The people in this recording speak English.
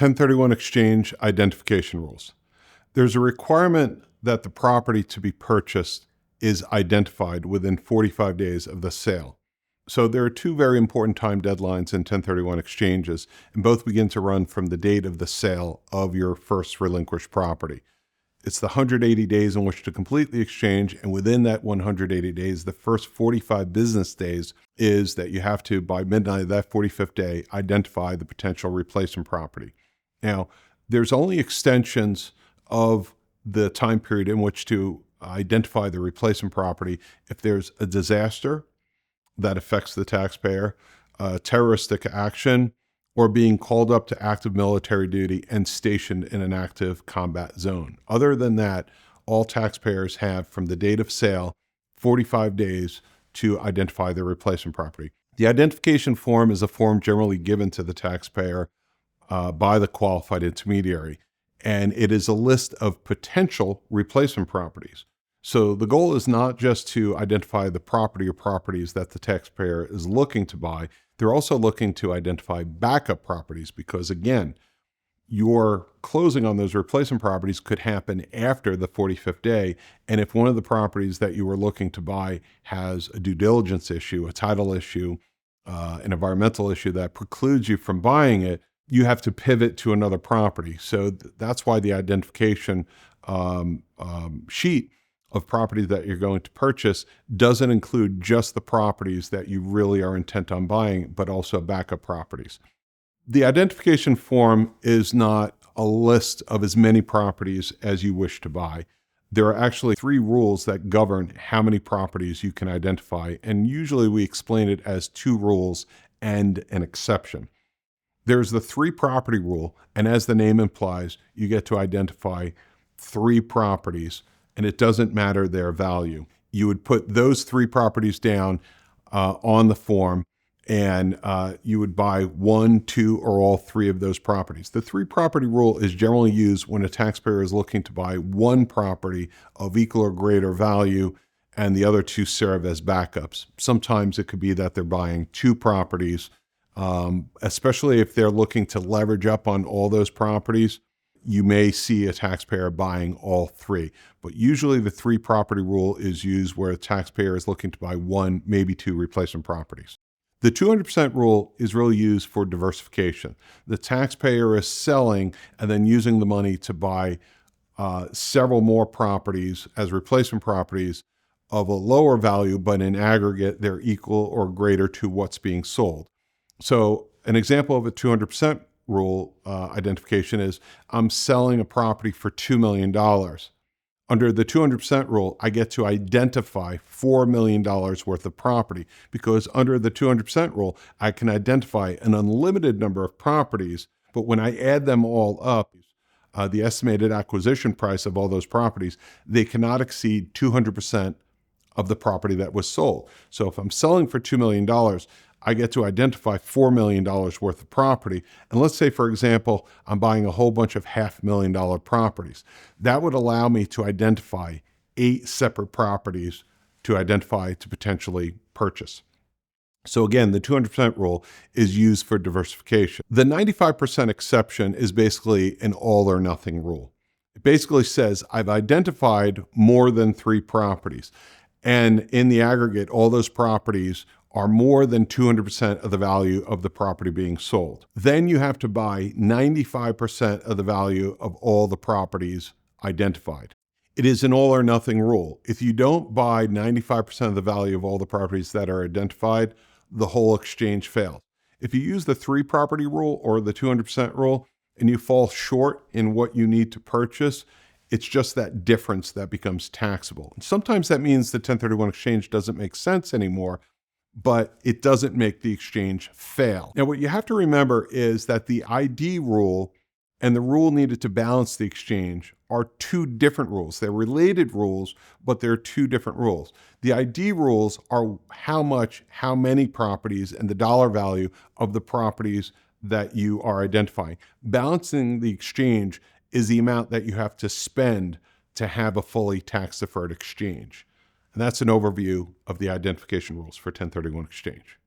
1031 exchange identification rules. There's a requirement that the property to be purchased is identified within 45 days of the sale. So there are two very important time deadlines in 1031 exchanges, and both begin to run from the date of the sale of your first relinquished property. It's the 180 days in which to complete the exchange, and within that 180 days, the first 45 business days is that you have to, by midnight of that 45th day, identify the potential replacement property. Now, there's only extensions of the time period in which to identify the replacement property if there's a disaster that affects the taxpayer, terroristic action, or being called up to active military duty and stationed in an active combat zone. Other than that, all taxpayers have, from the date of sale, 45 days to identify their replacement property. The identification form is a form generally given to the taxpayer by the qualified intermediary, and it is a list of potential replacement properties. So the goal is not just to identify the property or properties that the taxpayer is looking to buy. They're also looking to identify backup properties because, again, your closing on those replacement properties could happen after the 45th day. And if one of the properties that you were looking to buy has a due diligence issue, a title issue, an environmental issue that precludes you from buying it, you have to pivot to another property. So that's why the identification sheet of property that you're going to purchase doesn't include just the properties that you really are intent on buying, but also backup properties. The identification form is not a list of as many properties as you wish to buy. There are actually 3 rules that govern how many properties you can identify, and usually we explain it as 2 rules and an exception. There's the 3 property rule, and as the name implies, you get to identify 3 properties, and it doesn't matter their value. You would put those 3 properties down on the form, and you would buy 1, 2, or all 3 of those properties. The 3 property rule is generally used when a taxpayer is looking to buy 1 property of equal or greater value, and the other 2 serve as backups. Sometimes it could be that they're buying 2 properties, especially if they're looking to leverage up on all those properties. You may see a taxpayer buying all 3, but usually the 3 property rule is used where a taxpayer is looking to buy 1, maybe 2 replacement properties. The 200% rule is really used for diversification. The taxpayer is selling and then using the money to buy several more properties as replacement properties of a lower value, but in aggregate, they're equal or greater to what's being sold. So an example of a 200% rule identification is I'm selling a property for $2 million. Under the 200% rule, I get to identify $4 million worth of property because under the 200% rule, I can identify an unlimited number of properties, but when I add them all up, the estimated acquisition price of all those properties, they cannot exceed 200% of the property that was sold. So if I'm selling for $2 million, I get to identify $4 million worth of property. And let's say, for example, I'm buying a whole bunch of $500,000 properties. That would allow me to identify 8 separate properties to potentially purchase. So again, the 200% rule is used for diversification. The 95% exception is basically an all or nothing rule. It basically says I've identified more than 3 properties. And in the aggregate, all those properties are more than 200% of the value of the property being sold. Then you have to buy 95% of the value of all the properties identified. It is an all or nothing rule. If you don't buy 95% of the value of all the properties that are identified, the whole exchange fails. If you use the 3 property rule or the 200% rule and you fall short in what you need to purchase, it's just that difference that becomes taxable. And sometimes that means the 1031 exchange doesn't make sense anymore, but it doesn't make the exchange fail. Now, what you have to remember is that the ID rule and the rule needed to balance the exchange are 2 different rules. They're related rules, but they're 2 different rules. The ID rules are how many properties, and the dollar value of the properties that you are identifying. Balancing the exchange is the amount that you have to spend to have a fully tax-deferred exchange. And that's an overview of the identification rules for 1031 exchange.